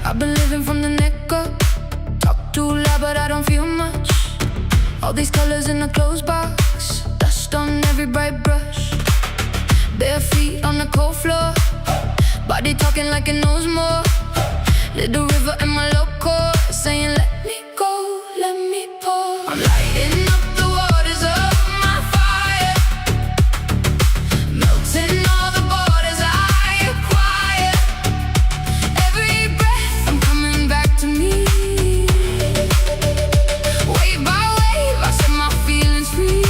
I've been living from the neck up. Talk too loud but I don't feel much. All these colors in a clothes box, dust on every bright brush. Bare feet on the cold floor, body talking like it knows more. Little river in my local, saying let me go, let me pour. I'm lighting up the waters of my fire, melting all the borders I acquire. Every breath I'm coming back to me. Wave by wave I set my feelings free.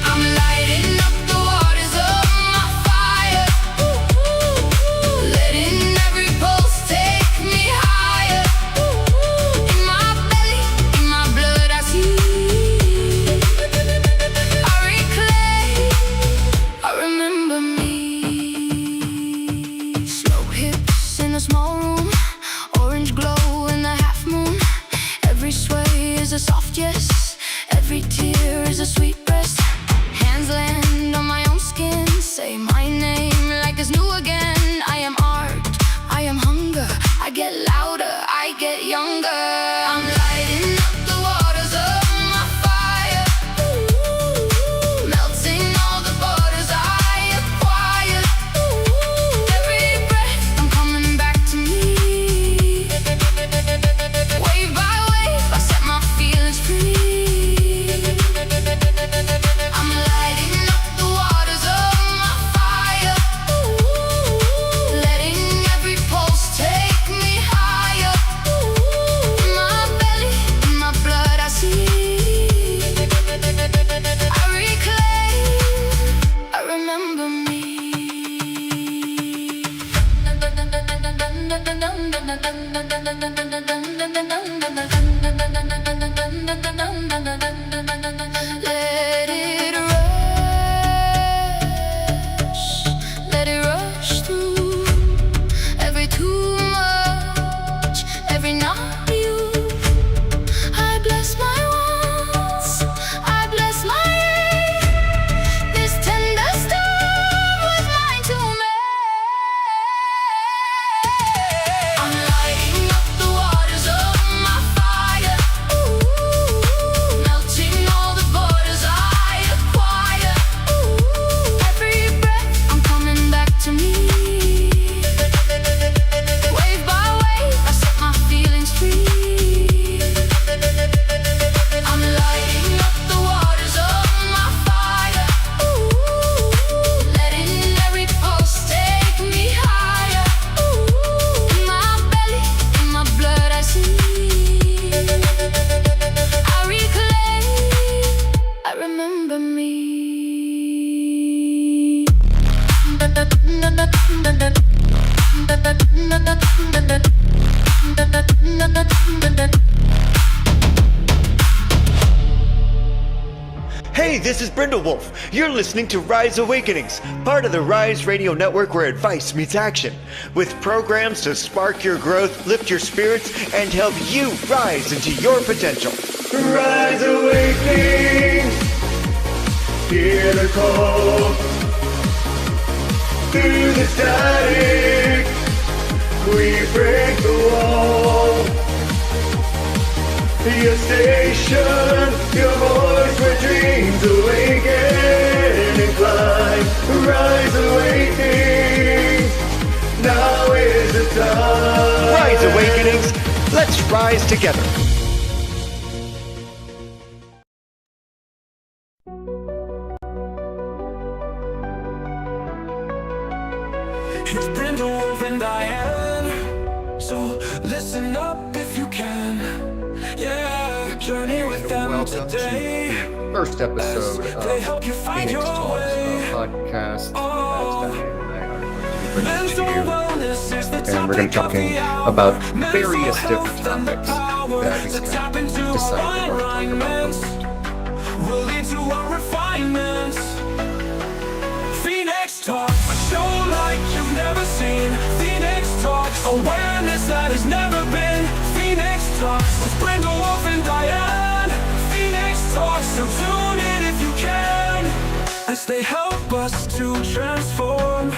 I'm lighting up the waters of my fire, letting every pulse take me higher. In my belly, in my blood I see, I reclaim, I remember me. Slow hips in a small room, orange glow in the half moon. Every sway is a soft yes, every tear is a sweet breast. Hands land on my own skin, say my name like it's new again. I am art, I am hunger, I get louder, I get younger. I'm lighting up the waters of my fire, melting all the borders I acquire. Every breath I'm coming back to me. Wave by wave I set my feelings free. I'm lighting up the waters of my fire, letting every pulse take me higher. In my belly, in my blood I see, I reclaim, I remember me. Let it rush through. Every too much, every not you. I bless my wants, I bless my ache. This tender storm was mine to make. I'm lighting up the waters of my fire, melting all the borders I acquire. Every breath I'm coming back to me. Wave by wave I set my feelings free. I'm lighting up the waters of my fire, letting every pulse take me higher. In my belly, in my blood I see, I reclaim, I remember me. Hey, this is Brindlewolf. You're listening to Rise Awakenings, part of the Rise Radio Network where advice meets action, with programs to spark your growth, lift your spirits, and help you rise into your potential. Rise Awakenings, hear the call. Through the static, we break the wall. Your station, your voice where dreams awaken and climb. Rise Awakenings, now is the time. Rise Awakenings, let's rise together. It's Brindlewolf and Diane, so listen up if you can. Yeah, journey with them Welcome today. to the first episode They help you of find Phoenix your Talks, way. a podcast Oh. as Diane and I are going to be bringing Mental to you. wellness is the And we're going to be topic of talking the hour. about Mental various health different and the topics power that we to tap into decided we're going to talk about alignment the will lead to a refinement. Phoenix Talks, a show like you've never seen. Phoenix Talks, awareness that has never been. Phoenix Talks. as they help us to transform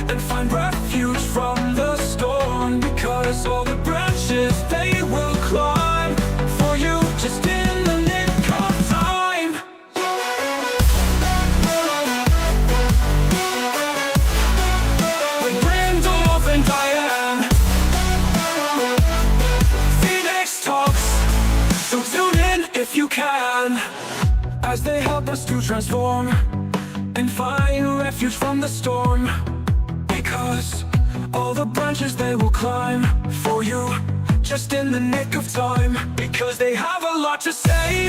and find refuge from the storm. Because all the branches they will climb for you just in the nick of time. With Brindlewolf and Diane, Phoenix talks, so tune in if you can, as they help us to transform and find refuge from the storm. Because all the branches they will climb for you just in the nick of time. Because they have a lot to say,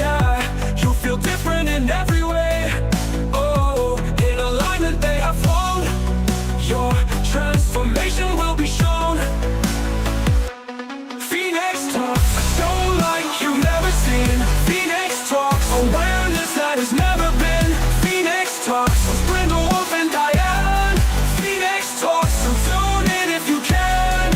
yeah, you'll feel different in every way. Oh, in alignment they have flown, your transformation will be shown. Phoenix talks, a show like you've never seen. Phoenix talks, awareness that has never been. Phoenix talks, with Brindlewolf and Diane. Phoenix talks, so tune in if you can.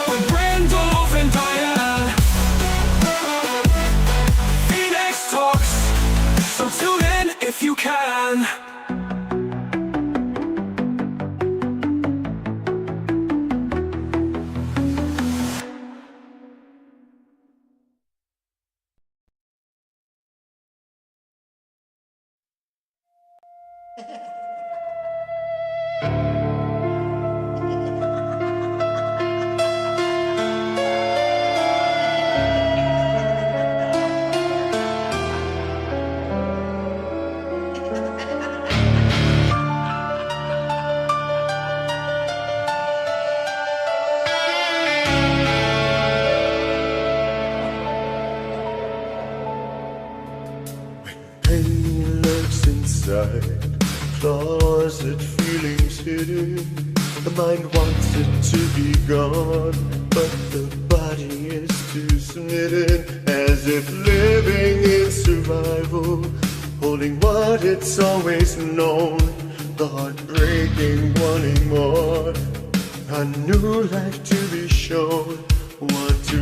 With Brindlewolf and Diane, Phoenix talks, so tune in if you can. Pain lurks inside, closet feelings hidden. The mind wants it to be gone, but the body is too smitten, as if living in survival, holding what it's always known. The heart breaking, wanting more, a new life to be shown. Want to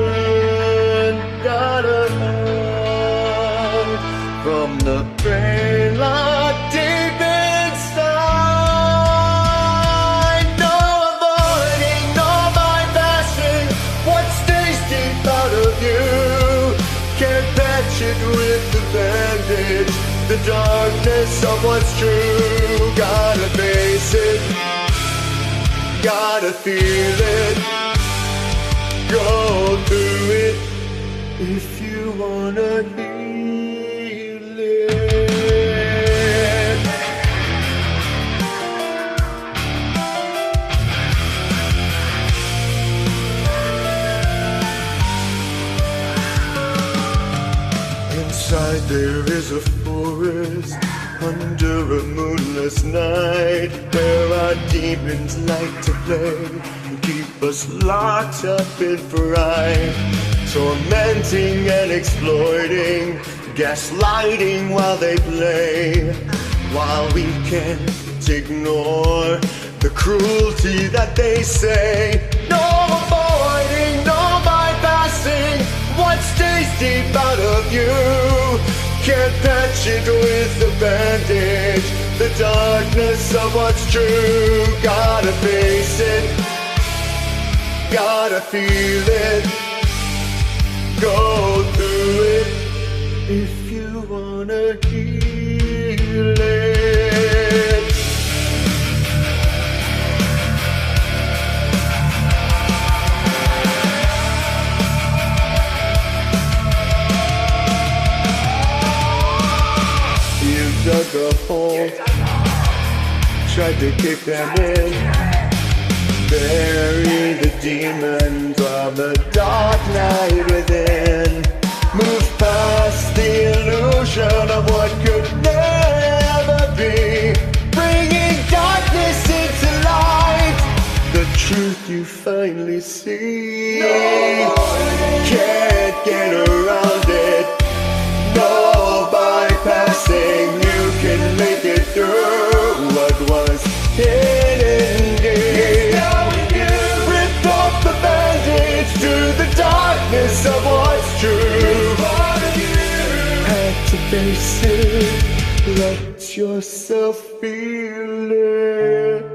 run, gotta hide from the pain locked deep inside. No avoiding, no bypassing what stays deep out of you. Can't patch it with the bandage, the darkness of what's true. Gotta face it, gotta feel it, go through it if you wanna heal it. Inside there is a forest under a moonless night, where our demons like to play and keep us locked up in fright, tormenting and exploiting, gaslighting while they play, while we can't ignore the cruelty that they say. No avoiding, no bypassing what stays deep out of you. Can't patch it with a bandage, the darkness of what's true. Gotta face it, gotta feel it, go through it if you wanna heal it. Dug a hole, tried to kick them in, bury the demons of the dark night within. Move past the illusion of what could never be, bringing darkness into light, the truth you finally see. No, can't get around it, no bypassing, you can make it through what Face it, let yourself feel it.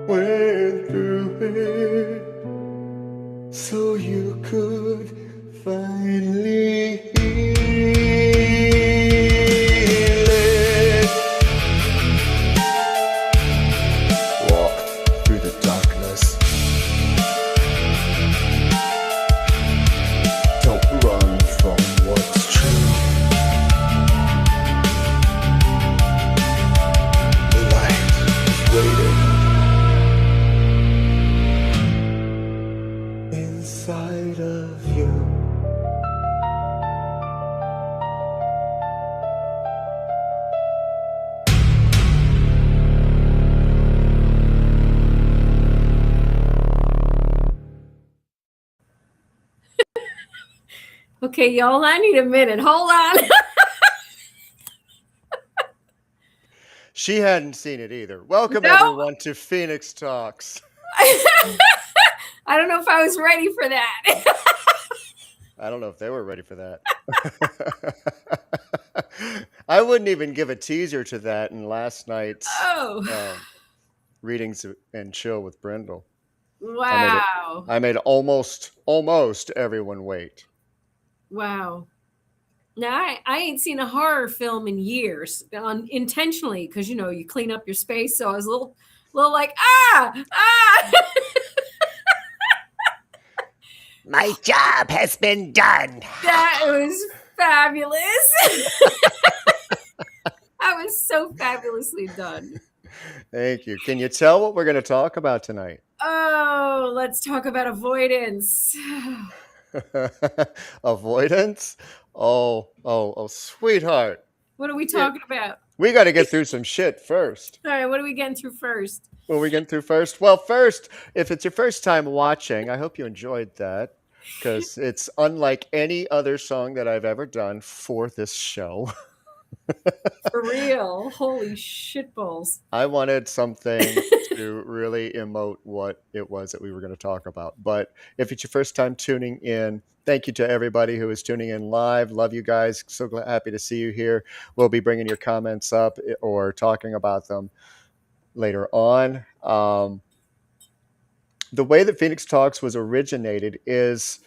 Went through it so you could finally heal it. Walk through the darkness. Don't run from what's true. The light is waiting inside of you. Okay, y'all, I need a minute. Hold on. She hadn't seen it either. Welcome, No. everyone, to Phoenix Talks. I don't know if I was ready for that. I don't know if they were ready for that. I wouldn't even give a teaser to that in last night's Oh, readings and chill with Brindle. wow. I made almost everyone wait. Wow. Now, I ain't seen a horror film in years, intentionally, because, you clean up your space. So I was a little like, ah. My job has been done. That was fabulous. I was so fabulously done. Thank you. Can you tell what we're going to talk about tonight? Oh, let's talk about avoidance. Avoidance? Oh, sweetheart. What are we talking about? We got to get through some shit first. All right, what are we getting through first? What are we getting through first? Well, first, if it's your first time watching, I hope you enjoyed that, because it's unlike any other song that I've ever done for this show. For real. Holy shitballs. I wanted something to really emote what it was that we were going to talk about. But if it's your first time tuning in, thank you to everybody who is tuning in live. Love you guys. So happy to see you here. We'll be bringing your comments up or talking about them later on. The way that Phoenix Talks was originated is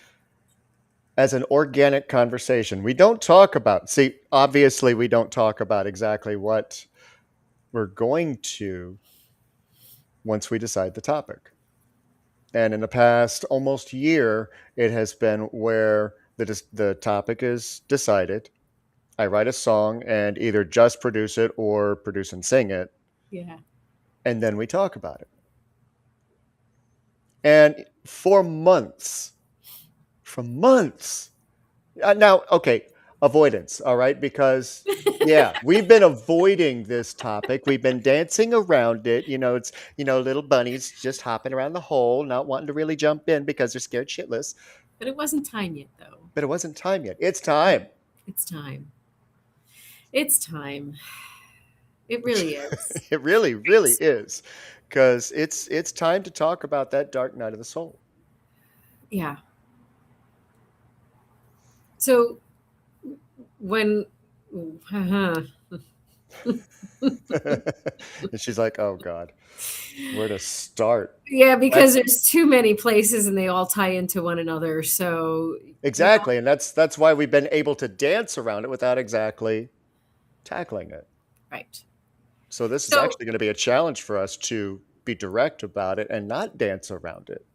as an organic conversation. We don't talk about, obviously we don't talk about exactly what we're going to once we decide the topic. And in the past almost year, it has been where the topic is decided. I write a song and either just produce it or produce and sing it. Yeah. And then we talk about it. And for months, now, okay, avoidance, all right? Because, yeah, we've been avoiding this topic. We've been dancing around it. It's, little bunnies just hopping around the hole, not wanting to really jump in because they're scared shitless. But it wasn't time yet, though. It's time. It's time. It's time. It really is. It really, really is. Because it's time to talk about that dark night of the soul. Yeah. So when And she's like, oh God, where to start? yeah, because there's too many places and they all tie into one another. So Exactly. And that's why we've been able to dance around it without exactly tackling it. right. So this is actually going to be a challenge for us to be direct about it and not dance around it.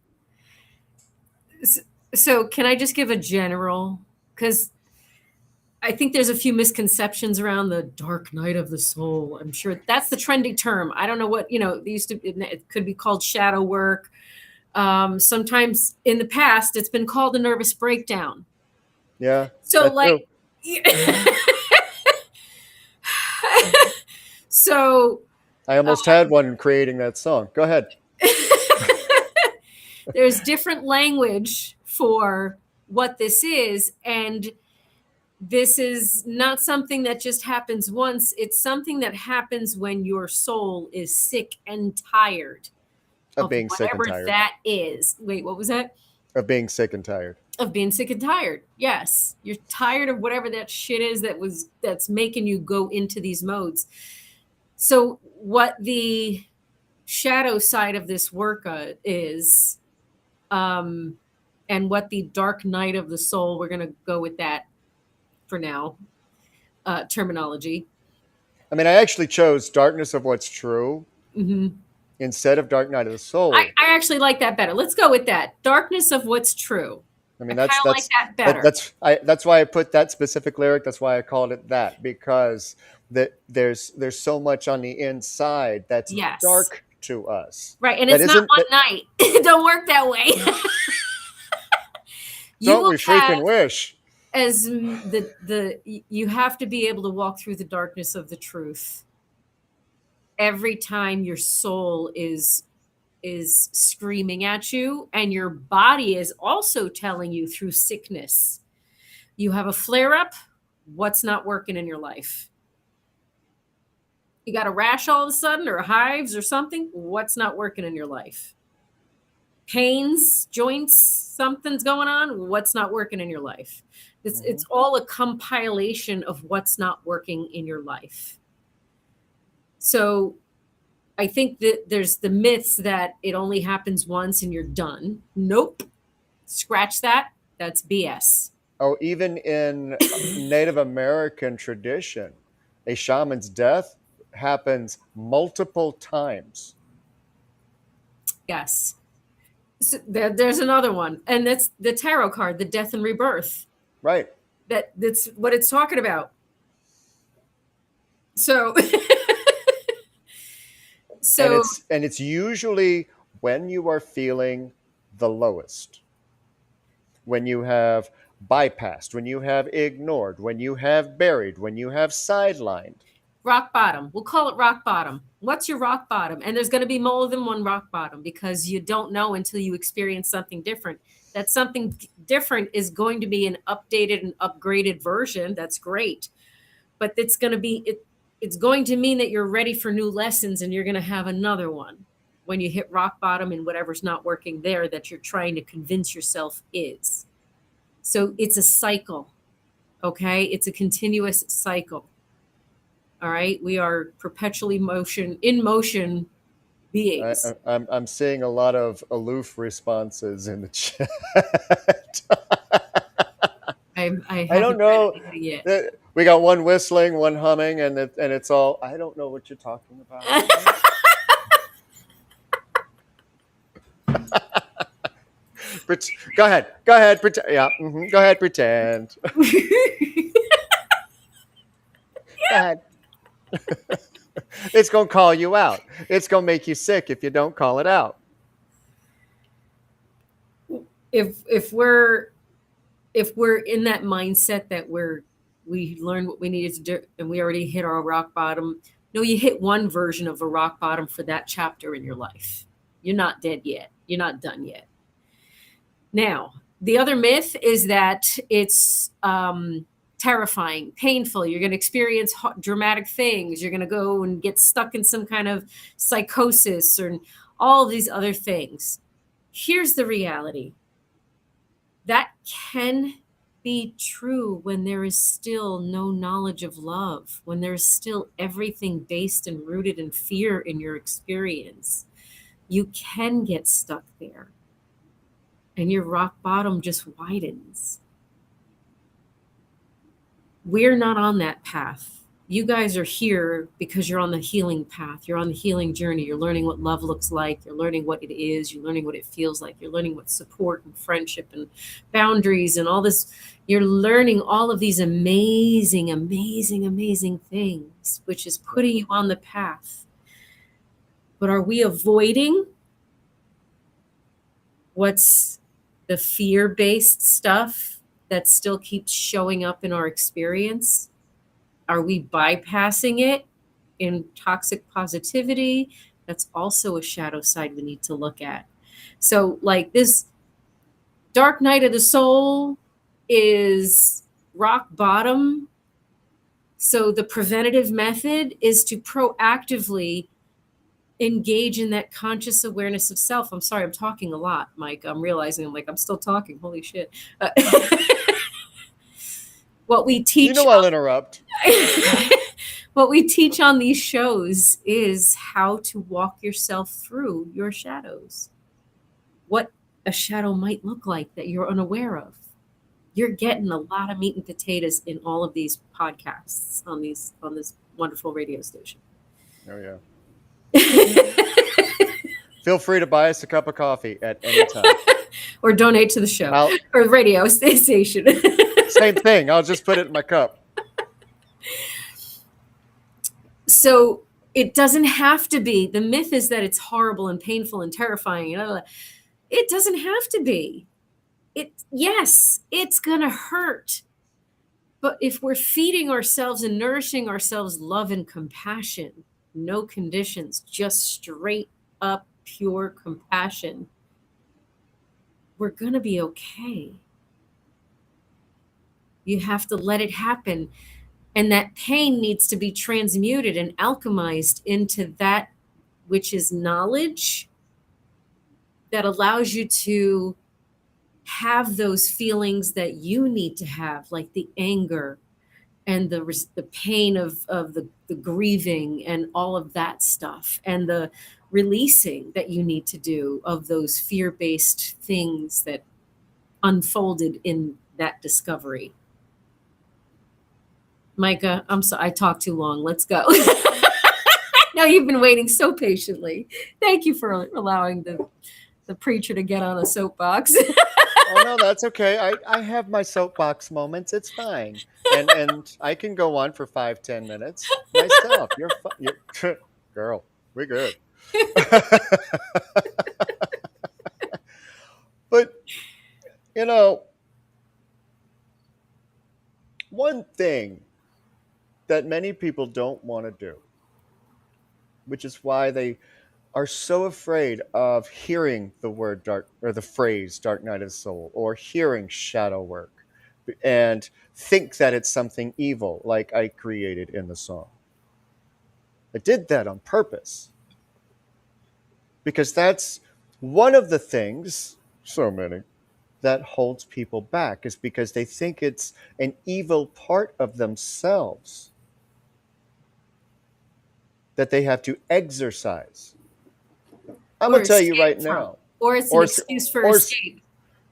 So can I just give a general, because I think there's a few misconceptions around the dark night of the soul. I'm sure that's the trendy term. I don't know what, it could be called shadow work. Sometimes in the past, it's been called a nervous breakdown. Yeah. So so I almost had one creating that song. Go ahead. there's different language for what this is. And this is not something that just happens once. It's something that happens when your soul is sick and tired Of being sick and whatever tired. that is. Wait, what was that? Of being sick and tired. Of being sick and tired. Yes. You're tired of whatever that shit is that's making you go into these modes. So what the shadow side of this work is, and what the dark night of the soul, we're going to go with that for now, terminology. I mean, I actually chose Darkness of What's True Mm-hmm. instead of Dark Night of the Soul. I actually like that better. Let's go with that. Darkness of What's True. I mean, I kind of like that better. that's why I put that specific lyric. That's why I called it that, because there's so much on the inside that's Yes. dark to us. Right, and That it's not isn't- one night. It don't work that way. You Don't will we freaking have- wish? as you have to be able to walk through the darkness of the truth every time your soul is screaming at you, and your body is also telling you through sickness. You have a flare up. What's not working in your life? You got a rash all of a sudden, or hives or something. What's not working in your life? Pains, joints, something's going on. What's not working in your life? It's all a compilation of what's not working in your life. So I think that there's the myths that it only happens once and you're done. Nope. Scratch that. That's BS. Oh, even in Native American tradition, a shaman's death happens multiple times. Yes. So there's another one. And that's the tarot card, the death and rebirth. Right. That's what it's talking about. So And it's usually when you are feeling the lowest, when you have bypassed, when you have ignored, when you have buried, when you have sidelined. rock bottom. We'll call it rock bottom. What's your rock bottom? And there's going to be more than one rock bottom, because you don't know until you experience something different. That something different is going to be an updated and upgraded version. That's great. But it's going to be it's going to mean that you're ready for new lessons, and you're going to have another one when you hit rock bottom and whatever's not working there that you're trying to convince yourself is. So it's a cycle, okay? It's a continuous cycle, all right? We are perpetually in motion beings. I'm seeing a lot of aloof responses in the chat. I don't know. Yet. We got one whistling, one humming, and it's all, I don't know what you're talking about. Go ahead, pretend. Yeah, go ahead, pretend. Go ahead. It's gonna call you out. It's gonna make you sick if you don't call it out. If we're in that mindset that we learned what we needed to do and we already hit our rock bottom. No, you hit one version of a rock bottom for that chapter in your life. You're not dead yet. You're not done yet. Now, the other myth is that it's terrifying, painful. You're going to experience dramatic things. You're going to go and get stuck in some kind of psychosis or all of these other things. Here's the reality. That can be true when there is still no knowledge of love, when there's still everything based and rooted in fear in your experience. You can get stuck there, and your rock bottom just widens. We're not on that path. You guys are here because you're on the healing path. You're on the healing journey. You're learning what love looks like. You're learning what it is. You're learning what it feels like. You're learning what support and friendship and boundaries and all this. You're learning all of these amazing, amazing, amazing things, which is putting you on the path. But are we avoiding what's the fear-based stuff that still keeps showing up in our experience? Are we bypassing it in toxic positivity? That's also a shadow side we need to look at. So like this dark night of the soul is rock bottom. So the preventative method is to proactively engage in that conscious awareness of self. I'm sorry, I'm talking a lot, Mike. I'm realizing I'm still talking. Holy shit. What we teach You know I'll interrupt. what we teach on these shows is how to walk yourself through your shadows. What a shadow might look like that you're unaware of. You're getting a lot of meat and potatoes in all of these podcasts on this wonderful radio station. Oh yeah. Feel free to buy us a cup of coffee at any time. Or donate to the show I'll- or the radio station. Same thing. I'll just put it in my cup. So it doesn't have to be. The myth is that it's horrible and painful and terrifying. It doesn't have to be. Yes, it's gonna hurt. But if we're feeding ourselves and nourishing ourselves love and compassion, no conditions, just straight up pure compassion, we're gonna be okay. You have to let it happen. And that pain needs to be transmuted and alchemized into that which is knowledge that allows you to have those feelings that you need to have, like the anger and the pain of the grieving and all of that stuff, and the releasing that you need to do of those fear-based things that unfolded in that discovery. Micah, I'm sorry, I talked too long. Let's go. Now you've been waiting so patiently. Thank you for allowing the preacher to get on a soapbox. Oh no, that's okay. I have my soapbox moments. It's fine, and I can go on for 5-10 minutes myself. You're girl. We're good. But you know, one thing that many people don't want to do, which is why they are so afraid of hearing the word dark or the phrase dark night of the soul or hearing shadow work and think that it's something evil like I created in the song. I did that on purpose because that's one of the things, so many, that holds people back, is because they think it's an evil part of themselves that they have to exercise. I'm going to tell you right now. Or it's an excuse for escape.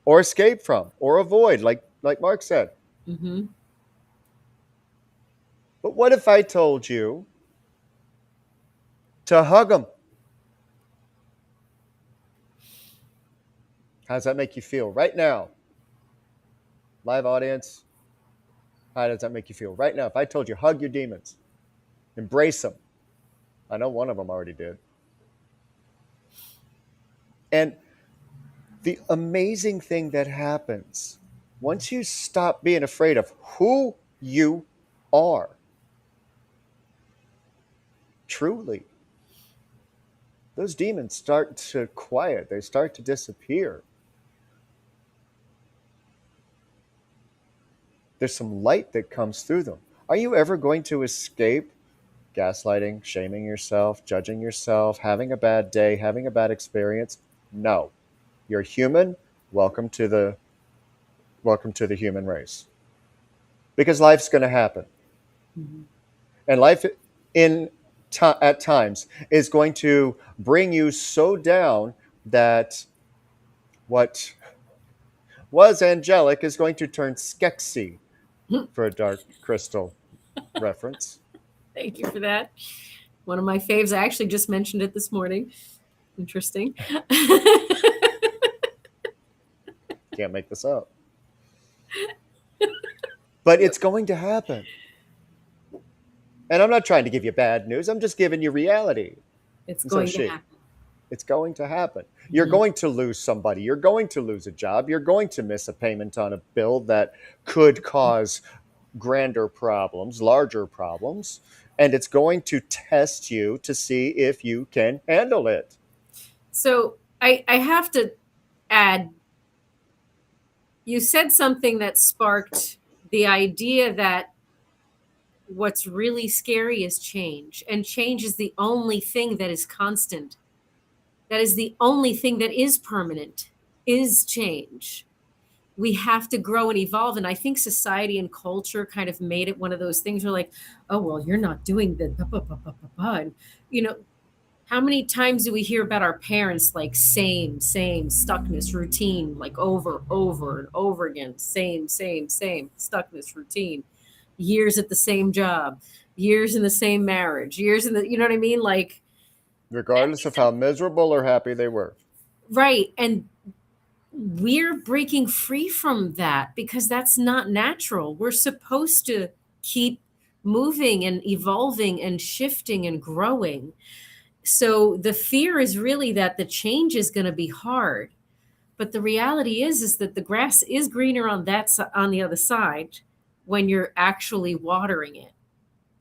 Or escape from, or avoid, like Mark said. Mm-hmm. But what if I told you to hug them? How does that make you feel right now? Live audience, how does that make you feel right now? If I told you hug your demons, embrace them. I know one of them already did. And the amazing thing that happens once you stop being afraid of who you are, truly, those demons start to quiet. They start to disappear. There's some light that comes through them. Are you ever going to escape gaslighting, shaming yourself, judging yourself, having a bad day, having a bad experience? No. You're human. Welcome to the human race. Because life's going to happen. Mm-hmm. And life at times is going to bring you so down that what was angelic is going to turn skexy, for a Dark Crystal reference. Thank you for that. One of my faves. I actually just mentioned it this morning. Interesting. Can't make this up. But it's going to happen. And I'm not trying to give you bad news. I'm just giving you reality. It's going to happen. It's going to happen. You're going to lose somebody. You're going to lose a job. You're going to miss a payment on a bill that could cause grander problems, larger problems. And it's going to test you to see if you can handle it. So I have to add, you said something that sparked the idea that what's really scary is change. And change is the only thing that is constant. That is the only thing that is permanent, is change. We have to grow and evolve. And I think society and culture kind of made it one of those things where, like, oh, well, you're not doing the, blah, blah, blah, blah, blah, blah. And, you know, how many times do we hear about our parents, like same, stuckness, routine, like over and over again, same, stuckness, routine, years at the same job, years in the same marriage, years in the, you know what I mean? Like, Regardless of how miserable or happy they were. right. And we're breaking free from that because that's not natural. We're supposed to keep moving and evolving and shifting and growing. So the fear is really that the change is going to be hard. But the reality is that the grass is greener on on the other side when you're actually watering it.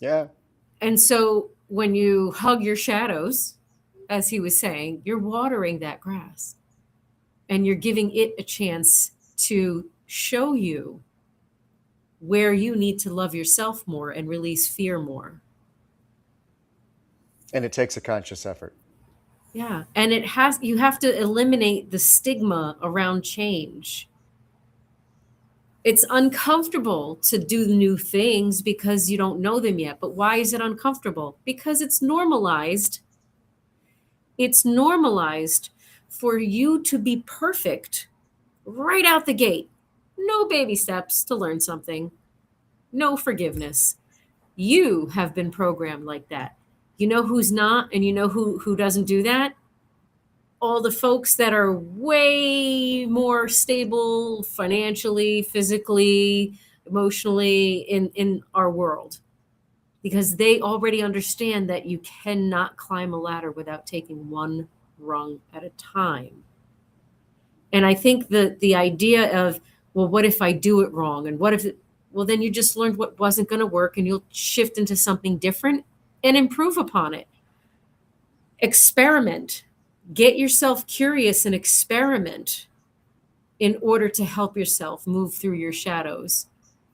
Yeah. And so when you hug your shadows, as he was saying, you're watering that grass and you're giving it a chance to show you where you need to love yourself more and release fear more. And it takes a conscious effort. Yeah. And you have to eliminate the stigma around change. It's uncomfortable to do new things because you don't know them yet. But why is it uncomfortable? Because it's normalized. It's normalized for you to be perfect right out the gate. No baby steps to learn something. No forgiveness. You have been programmed like that. You know who's not, and you know who doesn't do that? All the folks that are way more stable financially, physically, emotionally in our world. Because they already understand that you cannot climb a ladder without taking one rung at a time. And I think the idea of, well, what if I do it wrong? And what if well, then you just learned what wasn't going to work and you'll shift into something different and improve upon it. Experiment. Get yourself curious and experiment in order to help yourself move through your shadows,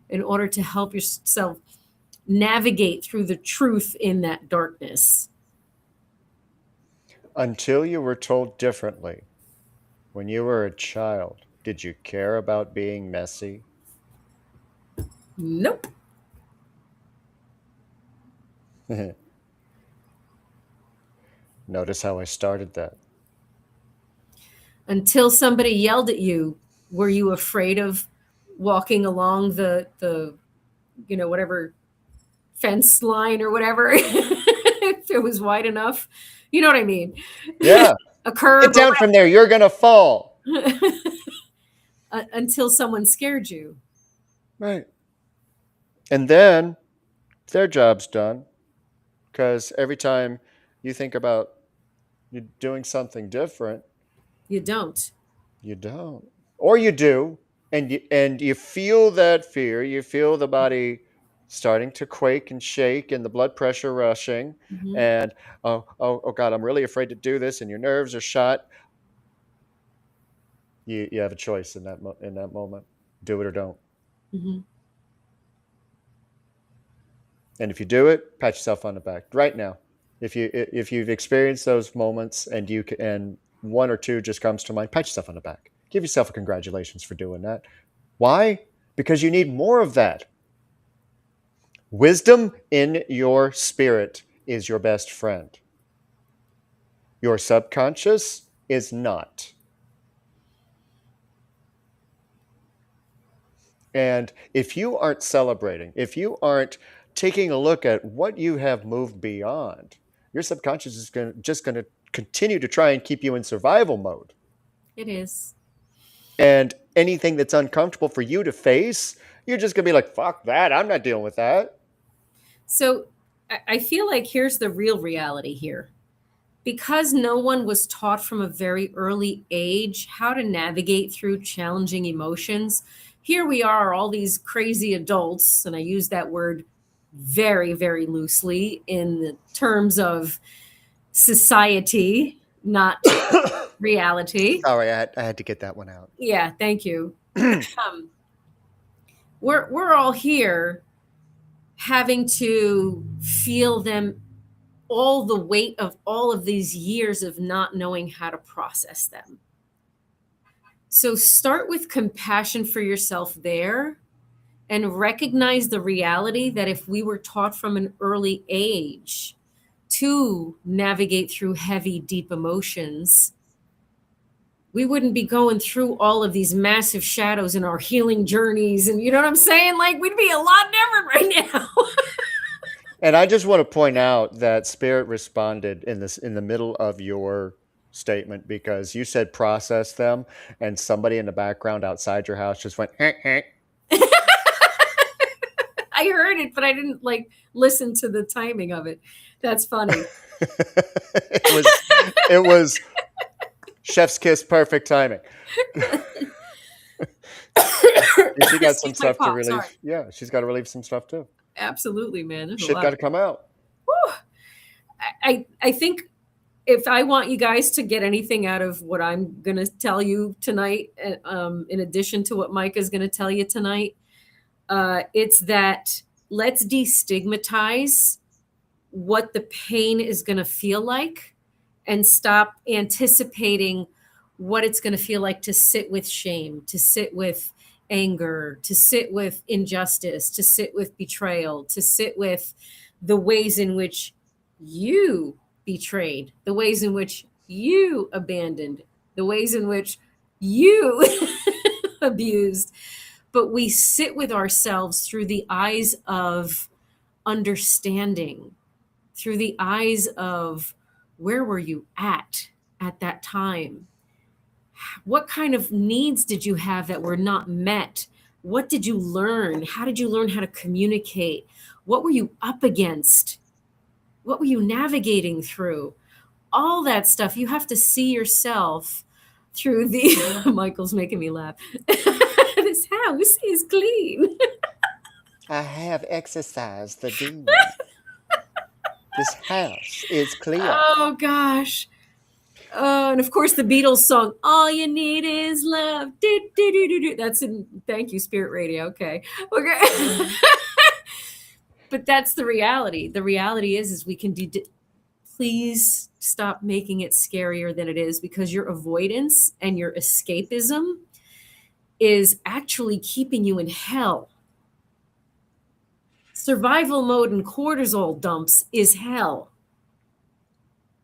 in order to help yourself navigate through the truth in that darkness. Until you were told differently, when you were a child, did you care about being messy? Nope. Notice how I started that. Until somebody yelled at you, were you afraid of walking along the whatever fence line or whatever, if it was wide enough? You know what I mean? Yeah. A curb. Get down from there. You're going to fall. Until someone scared you. Right. And then their job's done. Because every time you think about you doing something different, you don't. You don't. Or you do. And you feel that fear. You feel the body starting to quake and shake and the blood pressure rushing. Mm-hmm. And, oh God, I'm really afraid to do this. And your nerves are shot. You have a choice in that moment. Do it or don't. Mm-hmm. And if you do it, pat yourself on the back right now. If you've experienced those moments and one or two just comes to mind, pat yourself on the back. Give yourself a congratulations for doing that. Why? Because you need more of that. Wisdom in your spirit is your best friend. Your subconscious is not. And if you aren't celebrating, if you aren't taking a look at what you have moved beyond, your subconscious is just going to continue to try and keep you in survival mode. It is. And anything that's uncomfortable for you to face, you're just going to be like, fuck that. I'm not dealing with that. So I feel like here's the real reality here. Because no one was taught from a very early age how to navigate through challenging emotions, here we are, all these crazy adults, and I use that word very, very loosely in the terms of society, not reality. Sorry, I had to get that one out. Yeah, thank you. We're all here having to feel them, all the weight of all of these years of not knowing how to process them. So start with compassion for yourself there, and recognize the reality that if we were taught from an early age to navigate through heavy, deep emotions, we wouldn't be going through all of these massive shadows in our healing journeys. And you know what I'm saying? Like, we'd be a lot different right now. And I just want to point out that Spirit responded in the middle of your statement, because you said process them, and somebody in the background outside your house just went, "Eh, eh." I heard it, but I didn't like listen to the timing of it. That's funny. It was chef's kiss, perfect timing. She got some stuff to relieve. Sorry. Yeah, she's got to relieve some stuff too. Absolutely, man. There's a Shit lot. got to come out. Whew. I think if I want you guys to get anything out of what I'm going to tell you tonight, in addition to what Micah is going to tell you tonight, it's that let's destigmatize what the pain is going to feel like and stop anticipating what it's going to feel like to sit with shame, to sit with anger, to sit with injustice, to sit with betrayal, to sit with the ways in which you betrayed, the ways in which you abandoned, the ways in which you abused. But we sit with ourselves through the eyes of understanding, through the eyes of where were you at that time? What kind of needs did you have that were not met? What did you learn? How did you learn how to communicate? What were you up against? What were you navigating through? All that stuff. You have to see yourself through the Michael's making me laugh. This house is clean. I have exercised the demon. This house is clear. Oh gosh. Oh, and of course the Beatles song, "All You Need Is Love." Do, do, do, do, do. That's in Thank You, Spirit Radio. Okay. But that's the reality. The reality is we can please stop making it scarier than it is, because your avoidance and your escapism is actually keeping you in hell. Survival mode and cortisol dumps is hell.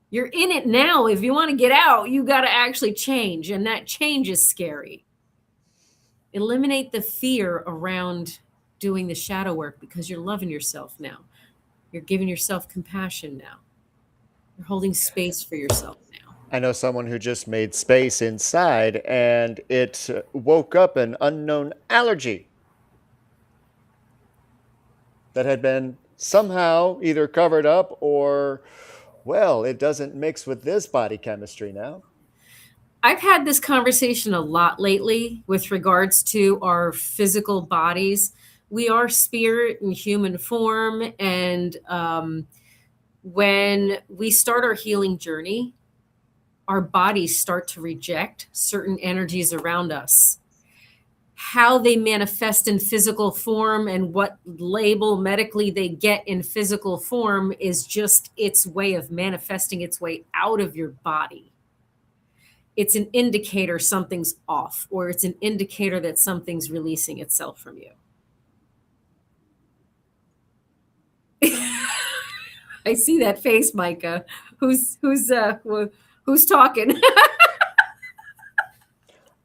You're in it now. If you want to get out, you got to actually change. And that change is scary. Eliminate the fear around doing the shadow work, because you're loving yourself now. You're giving yourself compassion now. You're holding space for yourself now. I know someone who just made space inside, and it woke up an unknown allergy that had been somehow either covered up or, well, it doesn't mix with this body chemistry now. I've had this conversation a lot lately with regards to our physical bodies. We are spirit in human form. And when we start our healing journey, our bodies start to reject certain energies around us. How they manifest in physical form and what label medically they get in physical form is just its way of manifesting its way out of your body. It's an indicator something's off, or it's an indicator that something's releasing itself from you. I see that face, Micah. Who's talking?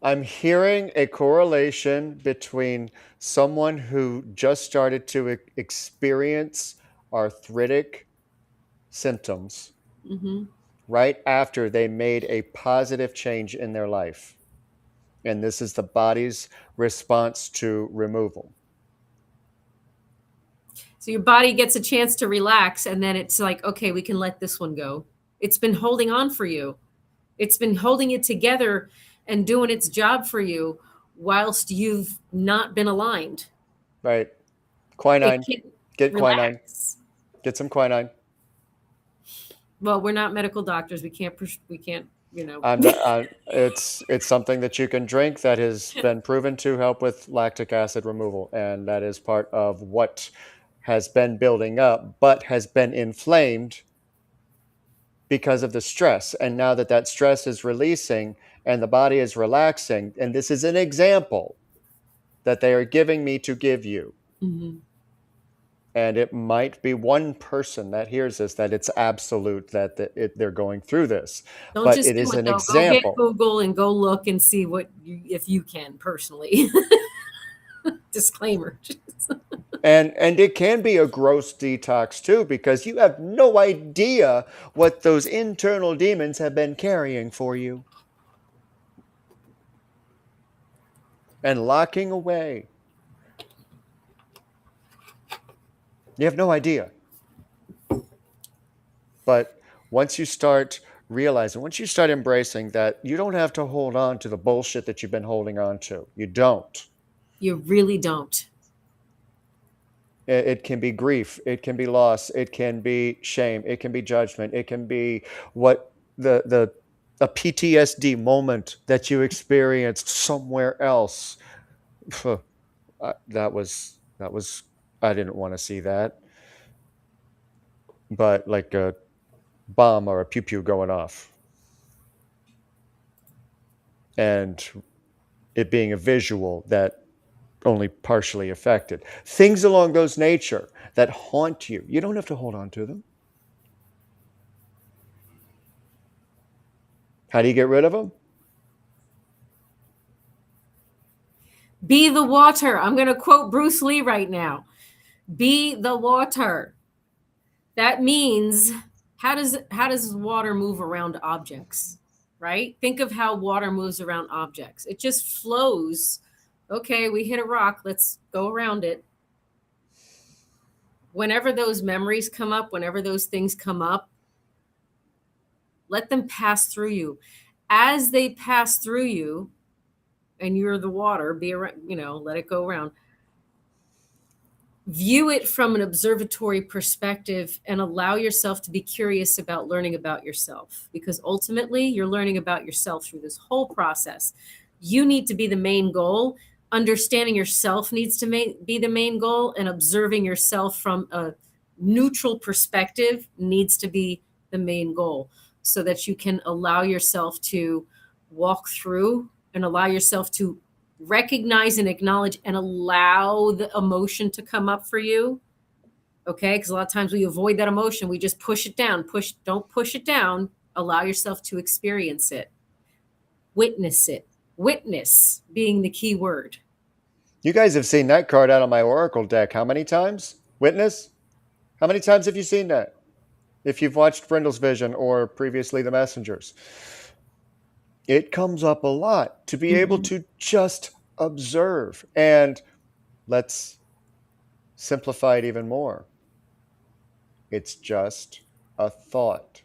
I'm hearing a correlation between someone who just started to experience arthritic symptoms right after they made a positive change in their life. And this is the body's response to removal. So your body gets a chance to relax, and then it's like, okay, we can let this one go. It's been holding on for you. It's been holding it together and doing its job for you whilst you've not been aligned. Right. Quinine. Get relax. quinine. Get some quinine. Well, we're not medical doctors. We can't, It's something that you can drink that has been proven to help with lactic acid removal. And that is part of what has been building up, but has been inflamed because of the stress. And now that that stress is releasing and the body is relaxing, and this is an example that they are giving me to give you. Mm-hmm. And it might be one person that hears this, that it's absolute, that they're going through this. Don't but just it do is it, an though. example. Go hit Google and go look and see if you can personally. Disclaimer. And it can be a gross detox too, because you have no idea what those internal demons have been carrying for you and locking away. You have no idea. But once you start realizing, once you start embracing that, you don't have to hold on to the bullshit that you've been holding on to. You don't. You really don't. It can be grief. It can be loss. It can be shame. It can be judgment. It can be what a PTSD moment that you experienced somewhere else. That was I didn't want to see that. But like a bomb or a pew pew going off. And it being a visual that only partially affected. Things along those nature that haunt you. You don't have to hold on to them. How do you get rid of them? Be the water. I'm going to quote Bruce Lee right now. Be the water. That means, how does water move around objects, right? Think of how water moves around objects. It just flows. Okay, we hit a rock. Let's go around it. Whenever those memories come up, whenever those things come up, let them pass through you. As they pass through you, and you're the water, be around, let it go around. View it from an observatory perspective and allow yourself to be curious about learning about yourself, because ultimately you're learning about yourself through this whole process. You need to be the main goal. Understanding yourself needs to be the main goal, and observing yourself from a neutral perspective needs to be the main goal, so that you can allow yourself to walk through and allow yourself to recognize and acknowledge and allow the emotion to come up for you. Okay? Because a lot of times we avoid that emotion. We just push it down. Don't push it down. Allow yourself to experience it. Witness it. Witness being the key word. You guys have seen that card out on my Oracle deck. How many times? Witness? How many times have you seen that? If you've watched Brindle's Vision or previously The Messengers. It comes up a lot to be able to just observe. And let's simplify it even more. It's just a thought.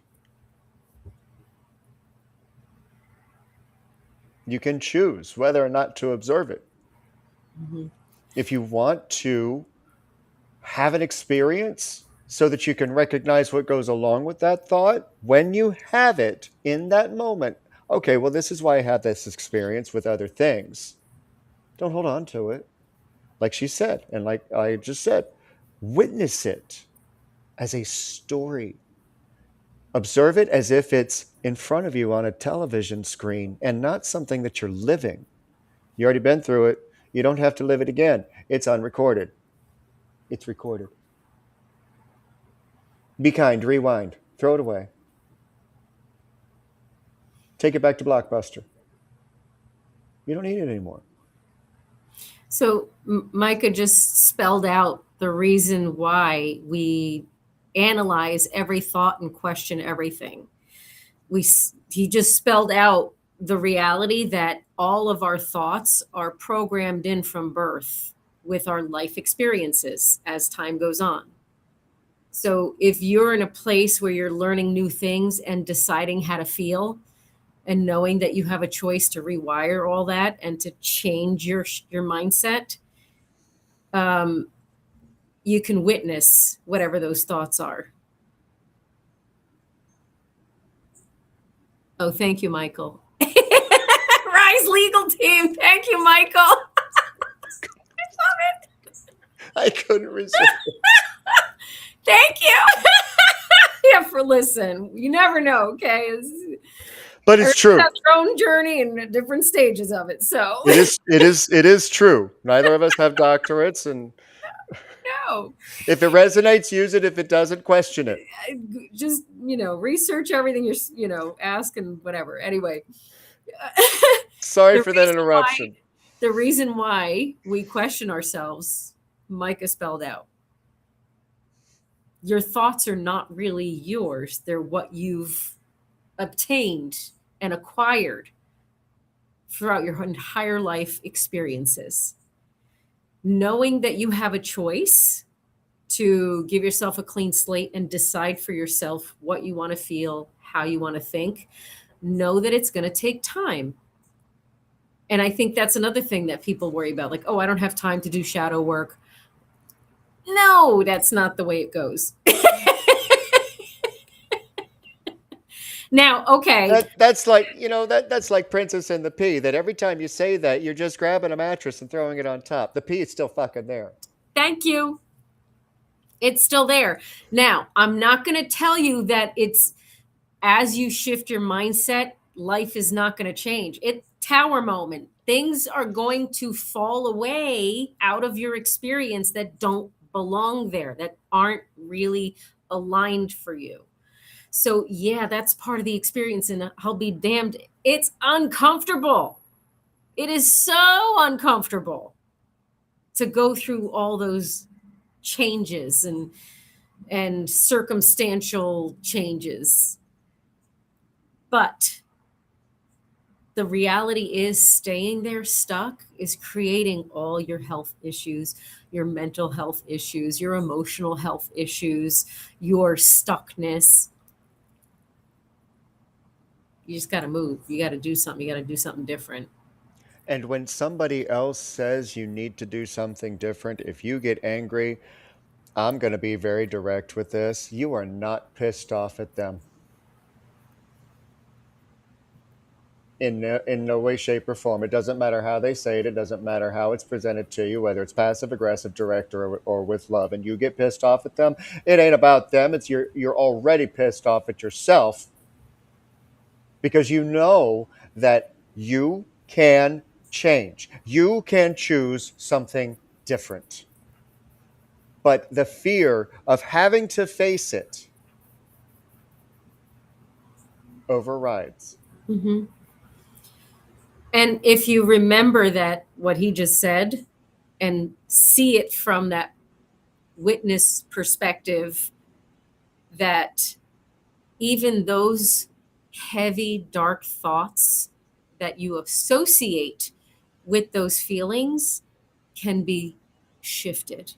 You can choose whether or not to observe it. Mm-hmm. If you want to have an experience so that you can recognize what goes along with that thought, when you have it in that moment, okay, well, this is why I have this experience with other things. Don't hold on to it. Like she said, and like I just said, witness it as a story. Observe it as if it's in front of you on a television screen and not something that you're living. You already been through it. You don't have to live it again. It's unrecorded. It's recorded. Be kind, rewind, throw it away. Take it back to Blockbuster. You don't need it anymore. So Micah just spelled out the reason why we analyze every thought and question everything. He just spelled out the reality that all of our thoughts are programmed in from birth with our life experiences as time goes on. So if you're in a place where you're learning new things and deciding how to feel, and knowing that you have a choice to rewire all that and to change your mindset, you can witness whatever those thoughts are. Oh, thank you, Michael. Rise Legal Team. Thank you, Michael. I love it. I couldn't resist. for listen. You never know, okay? But it's true. Have their own journey and different stages of it. So It is true. Neither of us have doctorates, and no, if it resonates, use it. If it doesn't, question it. just research everything you're ask and whatever. Anyway, Sorry for that interruption. The reason why we question ourselves, Michka spelled out. Your thoughts are not really yours. They're what you've obtained and acquired throughout your entire life experiences. Knowing that you have a choice to give yourself a clean slate and decide for yourself what you want to feel, how you want to think, know that it's going to take time. And I think that's another thing that people worry about, like, oh, I don't have time to do shadow work. No, that's not the way it goes. Now, okay. That's like, that's like Princess and the Pea, that every time you say that, you're just grabbing a mattress and throwing it on top. The pea is still fucking there. Thank you. It's still there. Now, I'm not going to tell you that it's as you shift your mindset, life is not going to change. It's tower moment. Things are going to fall away out of your experience that don't belong there, that aren't really aligned for you. So yeah, that's part of the experience, and I'll be damned. It's uncomfortable. It is so uncomfortable to go through all those changes and circumstantial changes. But the reality is staying there stuck is creating all your health issues, your mental health issues, your emotional health issues, your stuckness. You just got to move. You got to do something. You got to do something different. And when somebody else says you need to do something different, if you get angry, I'm going to be very direct with this. You are not pissed off at them. In no way, shape, or form. It doesn't matter how they say it. It doesn't matter how it's presented to you, whether it's passive, aggressive, direct, or with love. And you get pissed off at them. It ain't about them. It's you're already pissed off at yourself, because you know that you can change. You can choose something different. But the fear of having to face it overrides. Mm-hmm. And if you remember that, what he just said, and see it from that witness perspective, that even those heavy, dark thoughts that you associate with those feelings can be shifted.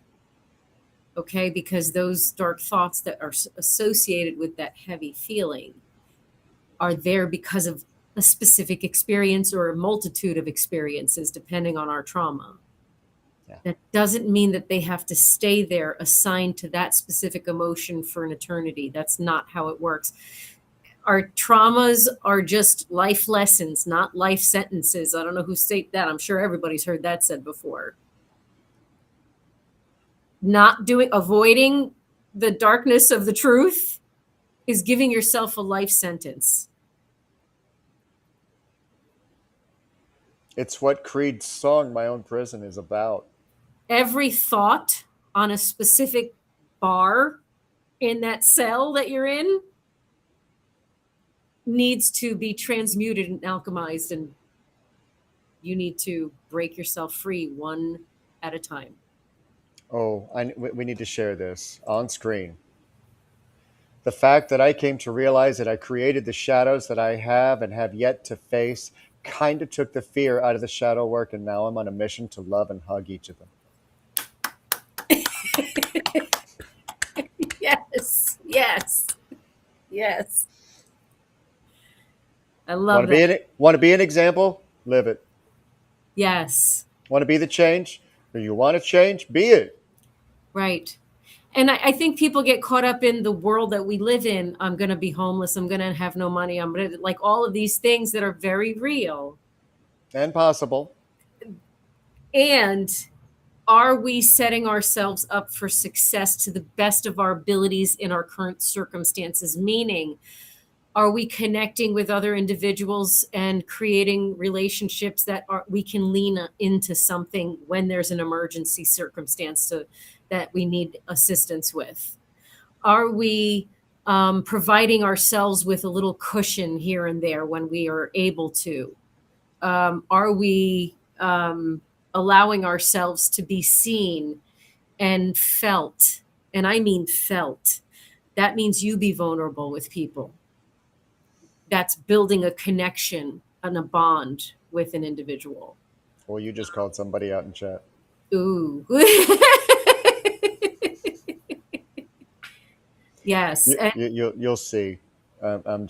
Okay? Because those dark thoughts that are associated with that heavy feeling are there because of a specific experience or a multitude of experiences, depending on our trauma. Yeah. That doesn't mean that they have to stay there assigned to that specific emotion for an eternity. That's not how it works. Our traumas are just life lessons, not life sentences. I don't know who stated that. I'm sure everybody's heard that said before. Avoiding the darkness of the truth is giving yourself a life sentence. It's what Creed's song, My Own Prison, is about. Every thought on a specific bar in that cell that you're in needs to be transmuted and alchemized, and you need to break yourself free one at a time. Oh, we need to share this on screen. The fact that I came to realize that I created the shadows that I have and have yet to face kind of took the fear out of the shadow work, and now I'm on a mission to love and hug each of them. Yes. I love that. Want to be an example? Live it. Yes. Want to be the change? Or you want to change? Be it. Right. And I think people get caught up in the world that we live in. I'm going to be homeless. I'm going to have no money. I'm going to, like, all of these things that are very real. And possible. And Are we setting ourselves up for success to the best of our abilities in our current circumstances? Meaning, are we connecting with other individuals and creating relationships that we can lean into something when there's an emergency circumstance that we need assistance with? Are we providing ourselves with a little cushion here and there when we are able to? Are we allowing ourselves to be seen and felt? And I mean felt. That means you be vulnerable with people. That's building a connection and a bond with an individual. Well, you just called somebody out in chat. Ooh. Yes. You'll see. I'm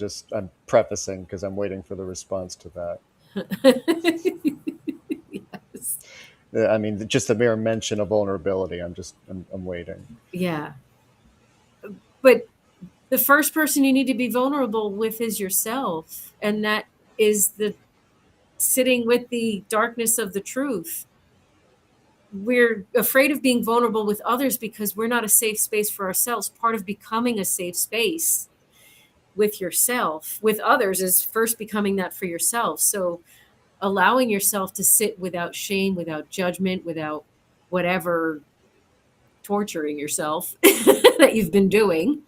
prefacing because I'm waiting for the response to that. Yes. I mean, just the mere mention of vulnerability. I'm waiting. Yeah. But the first person you need to be vulnerable with is yourself. And that is the sitting with the darkness of the truth. We're afraid of being vulnerable with others because we're not a safe space for ourselves. Part of becoming a safe space with yourself, with others, is first becoming that for yourself. So allowing yourself to sit without shame, without judgment, without whatever torturing yourself that you've been doing,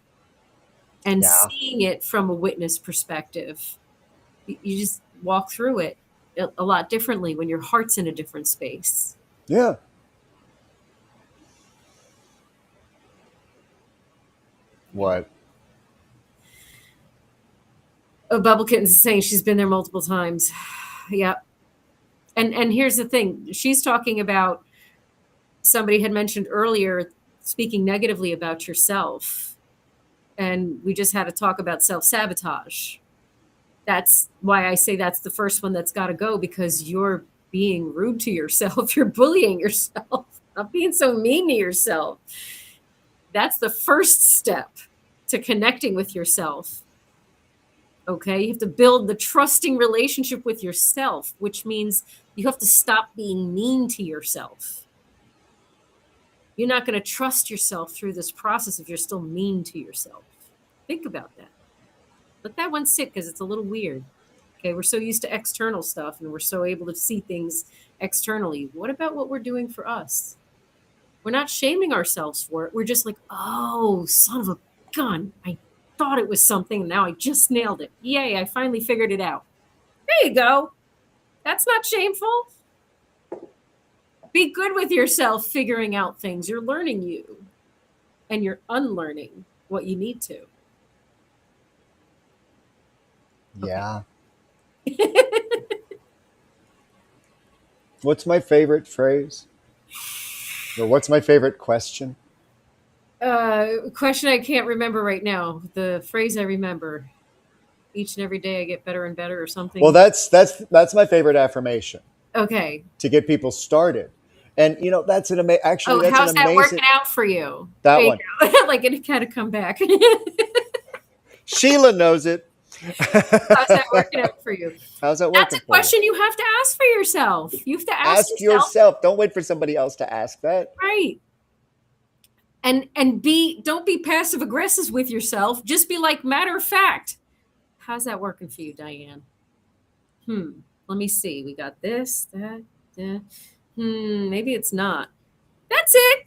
and seeing it from a witness perspective. You just walk through it a lot differently when your heart's in a different space. Yeah. What? Oh, Bubble Kitten's saying she's been there multiple times. Yep. And here's the thing. She's talking about, somebody had mentioned earlier, speaking negatively about yourself. And we just had a talk about self-sabotage. That's why I say that's the first one that's got to go, because you're being rude to yourself. You're bullying yourself. Not being so mean to yourself. That's the first step to connecting with yourself. Okay, you have to build the trusting relationship with yourself, which means you have to stop being mean to yourself. You're not going to trust yourself through this process if you're still mean to yourself. Think about that. Let that one sit, because it's a little weird. Okay, we're so used to external stuff and we're so able to see things externally. What about what we're doing for us? We're not shaming ourselves for it. We're just like, oh, son of a gun. I thought it was something. And now I just nailed it. Yay, I finally figured it out. There you go. That's not shameful. Be good with yourself figuring out things. You're learning you. And you're unlearning what you need to. Yeah. What's my favorite phrase? Or what's my favorite question? Question I can't remember right now. The phrase I remember: each and every day I get better and better, or something. Well, that's my favorite affirmation. Okay. To get people started. And that's an amazing. Actually, that's how's an amazing. That working out for you? That there one. Like it had to come back. Sheila knows it. How's that working out for you? How's that working? That's a question you have to ask for yourself. You have to ask yourself. Don't wait for somebody else to ask that. Right. And don't be passive aggressive with yourself. Just be like, matter of fact. How's that working for you, Diane? Let me see. We got this, that. Maybe it's not. That's it.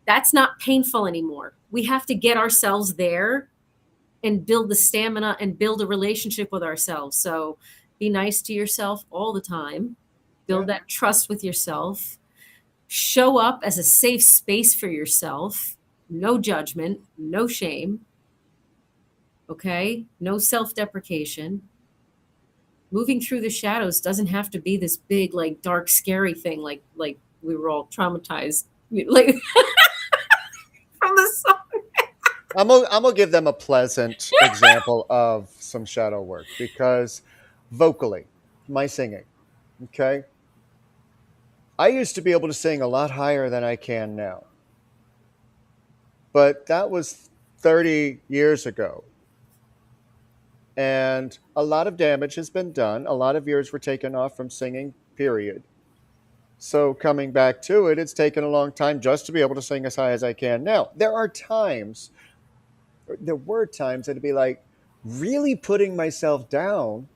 That's not painful anymore. We have to get ourselves there and build the stamina and build a relationship with ourselves. So be nice to yourself all the time. Build that trust with yourself. Show up as a safe space for yourself. No judgment, no shame. Okay? No self-deprecation. Moving through the shadows doesn't have to be this big, like, dark, scary thing, like we were all traumatized, like from the song. I'm gonna give them a pleasant example of some shadow work, because vocally, my singing, okay? I used to be able to sing a lot higher than I can now. But that was 30 years ago. And a lot of damage has been done. A lot of years were taken off from singing, period. So coming back to it, it's taken a long time just to be able to sing as high as I can. Now, there were times that it'd be like really putting myself down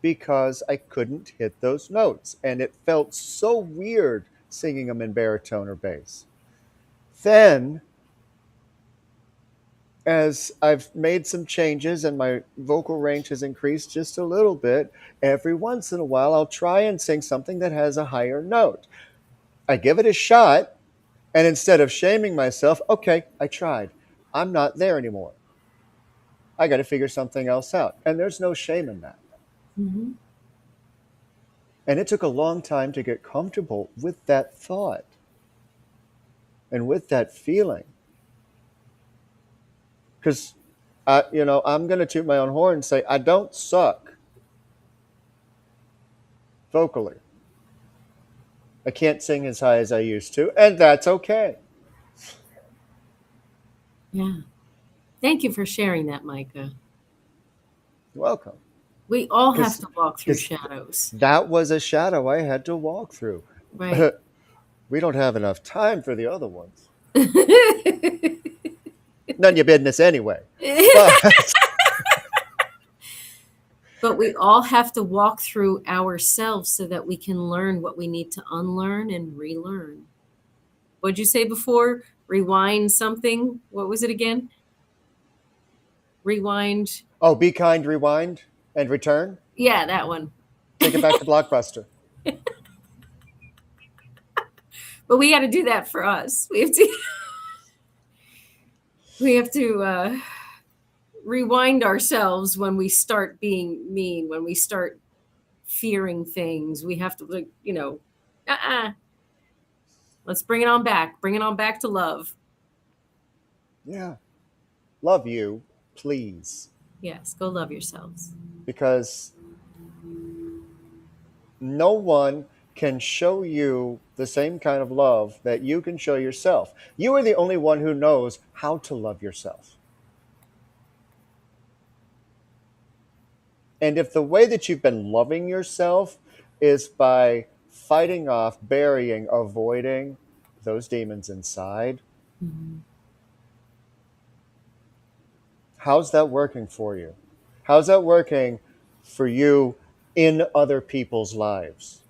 because I couldn't hit those notes. And it felt so weird singing them in baritone or bass. Then, as I've made some changes and my vocal range has increased just a little bit, every once in a while I'll try and sing something that has a higher note. I give it a shot, and instead of shaming myself, okay, I tried. I'm not there anymore. I got to figure something else out. And there's no shame in that. Mm-hmm. And it took a long time to get comfortable with that thought and with that feeling. Because, I'm going to toot my own horn and say, I don't suck vocally. I can't sing as high as I used to, and that's okay. Yeah. Thank you for sharing that, Micah. You're welcome. We all have 'Cause- to walk through 'cause- shadows. That was a shadow I had to walk through. Right. We don't have enough time for the other ones. None of your business anyway. But, But we all have to walk through ourselves so that we can learn what we need to unlearn and relearn. What'd you say before? Rewind something? What was it again? Rewind. oh, be kind, rewind, and return. Yeah, that one. Take it back to Blockbuster. But we got to do that for us. We have to rewind ourselves when we start being mean, when we start fearing things. We have to, let's bring it on back. Bring it on back to love. Yeah. Love you, please. Yes, go love yourselves. Because no one can show you the same kind of love that you can show yourself. You are the only one who knows how to love yourself. And if the way that you've been loving yourself is by fighting off, burying, avoiding those demons inside, how's that working for you? How's that working for you in other people's lives?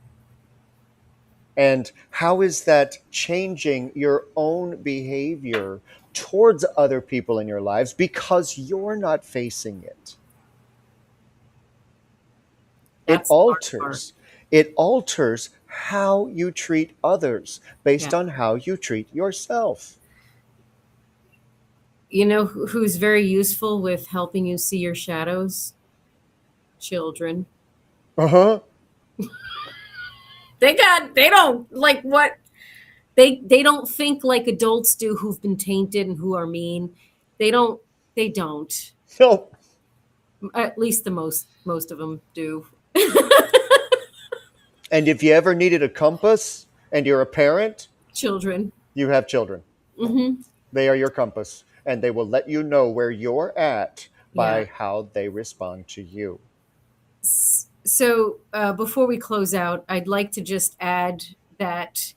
And how is that changing your own behavior towards other people in your lives because you're not facing it? That's the hard It alters how you treat others based on how you treat yourself. You know who's very useful with helping you see your shadows? Children. Uh-huh. They don't like what they don't think like adults do who've been tainted and who are mean. They don't. So, At least the most of them do. and if you ever needed a compass and you're a parent, Children. you have children. Mm-hmm. They are your compass, and they will let you know where you're at by Yeah. how they respond to you. So before we close out, I'd like to just add that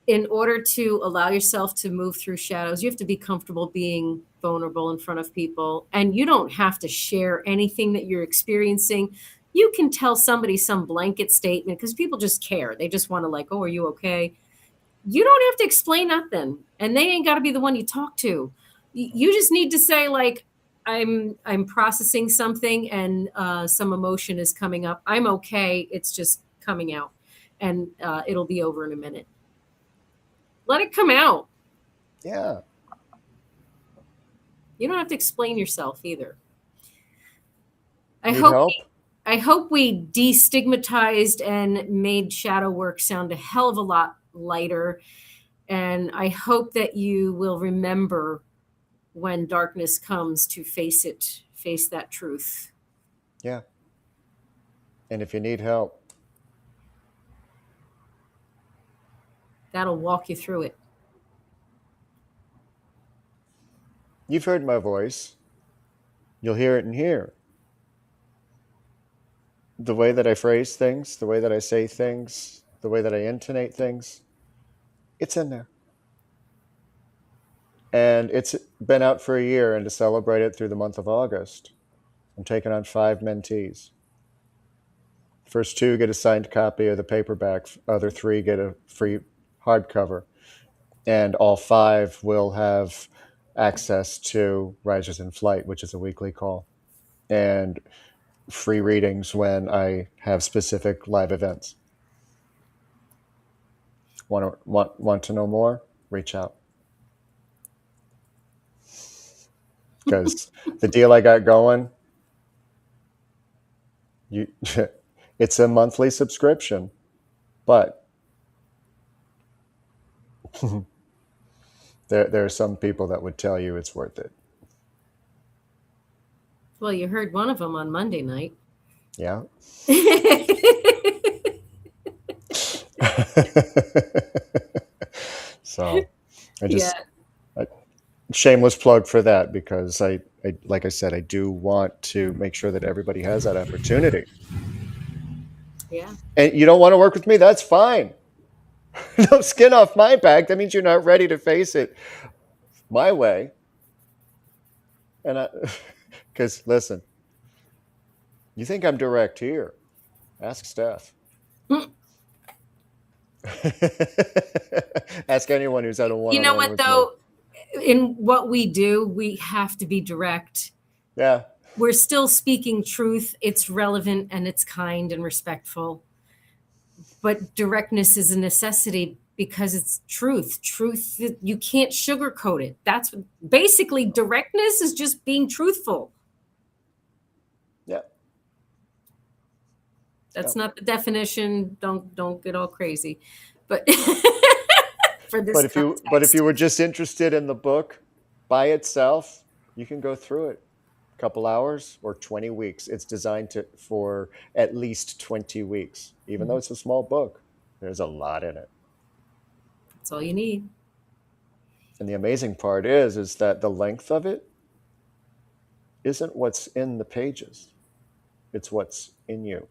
in order to allow yourself to move through shadows, you have to be comfortable being vulnerable in front of people. And you don't have to share anything that you're experiencing. You can tell somebody some blanket statement because people just care. They just want to like, oh, are you okay? You don't have to explain nothing. And they ain't got to be the one you talk to. You just need to say like, I'm processing something and some emotion is coming up. I'm okay. It's just coming out and it'll be over in a minute. Let it come out. Yeah. You don't have to explain yourself either. Need help? I hope we destigmatized and made shadow work sound a hell of a lot lighter. And I hope that you will remember when darkness comes to face that truth. Yeah. And if you need help, That'll walk you through it. you've heard my voice. You'll hear it in here. The way that I phrase things, the way that I say things, the way that I intonate things, it's in there. And it's been out for a year, and to celebrate it through the month of August, I'm taking on 5 mentees. First 2 get a signed copy of the paperback, other 3 get a free hardcover, and all 5 will have access to Risers in Flight, which is a weekly call, and free readings when I have specific live events. Want to know more? Reach out. Because the deal I got going, it's a monthly subscription, but there are some people that would tell you it's worth it. Well, you heard one of them on Monday night. Yeah. So I just shameless plug for that, because I like I said, I do want to make sure that everybody has that opportunity. Yeah. And you don't want to work with me, that's fine. No skin off my back. That means you're not ready to face it my way. And because listen, you think I'm direct here? Ask Steph. Ask anyone who's had a one-on-one. You know what, with though? In what we do, we have to be direct. Yeah. We're still speaking truth. It's relevant and it's kind and respectful. But directness is a necessity because it's truth. Truth, you can't sugarcoat it. That's basically directness is just being truthful. Yeah. That's not the definition. Don't get all crazy. But for this but if you were just interested in the book by itself, you can go through it a couple hours or 20 weeks. It's designed for at least 20 weeks. Even though it's a small book, there's a lot in it. That's all you need. And the amazing part is that the length of it isn't what's in the pages. It's what's in you.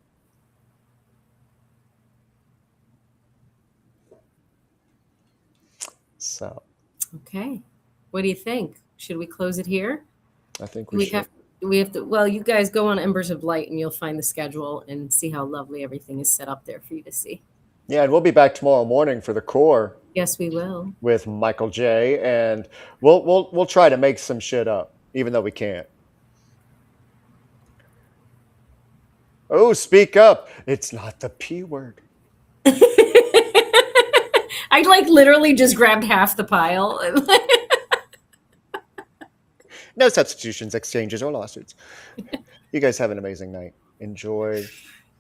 So, okay, what do you think? Should we close it here? I think we should. We have to. Well, you guys go on Embers of Light, and you'll find the schedule and see how lovely everything is set up there for you to see. Yeah, and we'll be back tomorrow morning for the core. Yes, we will. With Michael J, and we'll try to make some shit up, even though we can't. Oh, speak up! It's not the P word. I literally just grabbed half the pile. No substitutions, exchanges, or lawsuits. You guys have an amazing night. Enjoy.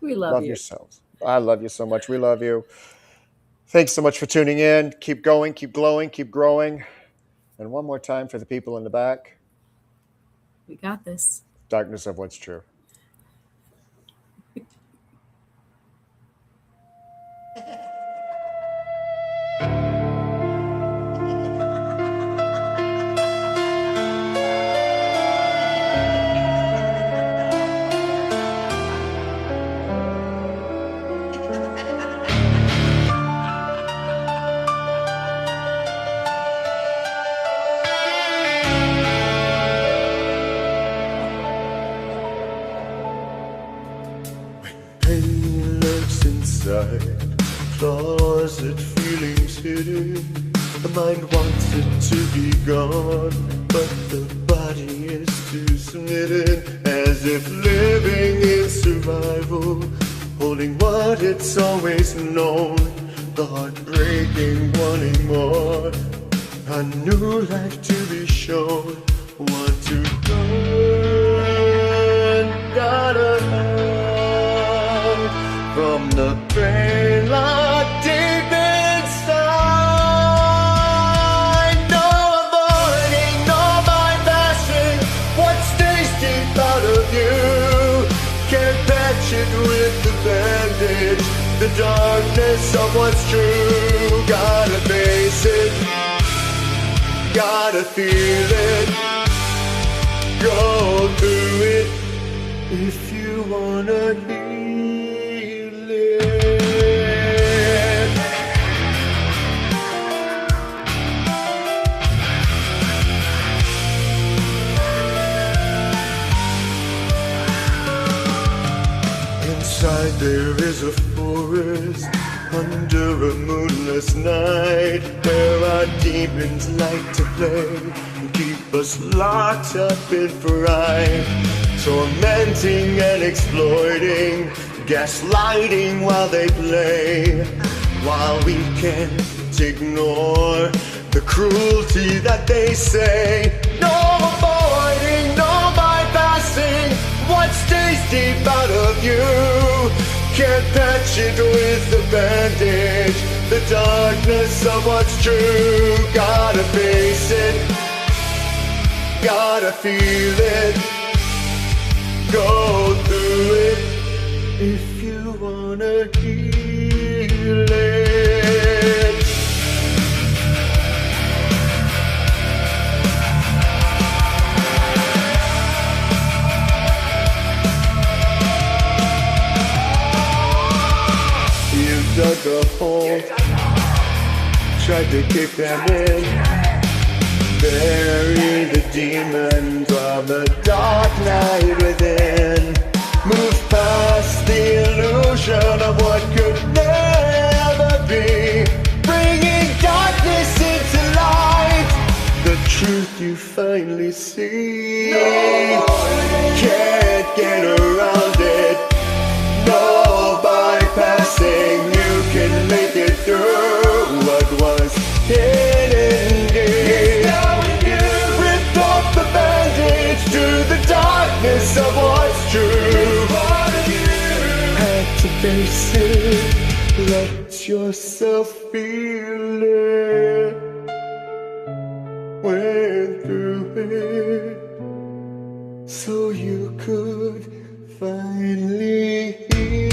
We love you. Yourselves. I love you so much. We love you. Thanks so much for tuning in. Keep going, keep glowing, keep growing. And one more time for the people in the back. We got this. Darkness of what's true. Pain lurks inside, closet feelings hidden. The mind wants it to be gone, but the body is too smitten, as if living in survival, holding what it's always known. The heart breaking, wanting more, a new life to be shown. Want to run, gotta hide from the pain locked deep inside. No avoiding, no bypassing what stays deep out of you. Can't patch it with the bandage, the darkness of what's true. Gotta face it, gotta feel it, go through it if you wanna heal it. Inside there is a forest under a moonless night where our demons like to play and keep us locked up in fright, tormenting and exploiting, gaslighting while they play, while we can't ignore the cruelty that they say. No avoiding, no bypassing what stays deep out of you. Can't patch it with a bandage, the darkness of what's true. Gotta face it, gotta feel it, go through it if you wanna heal it. Dug a hole, tried to kick them in, bury the demons of the dark night within, move past the illusion of what could never be, bringing darkness into light, the truth you finally see. No, can't get around it, no bypassing. Can make it through what was hidden deep. Ripped off the bandage to the darkness of what's true. Had to face it, let yourself feel it. Went through it, so you could finally heal.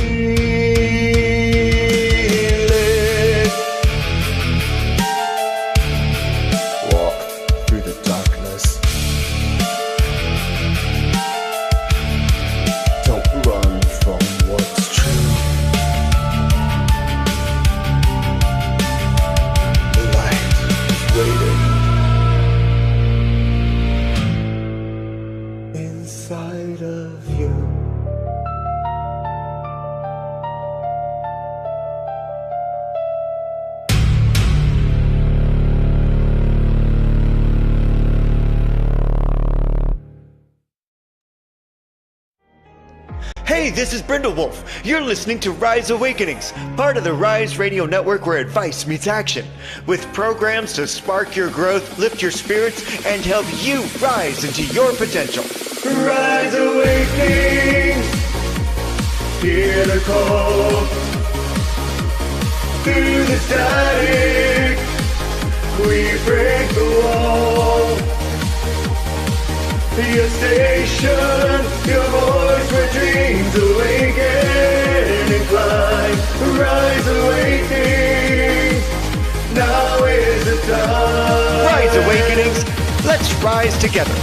Inside of you. Hey, this is Brindlewolf. You're listening to Rise Awakenings, part of the Rise Radio Network where advice meets action, with programs to spark your growth, lift your spirits, and help you rise into your potential. Rise Awakening, hear the call, through the static, we break the wall. Your station, your voice where dreams awaken and climb. Rise Awakening, now is the time. Rise Awakenings, let's rise together.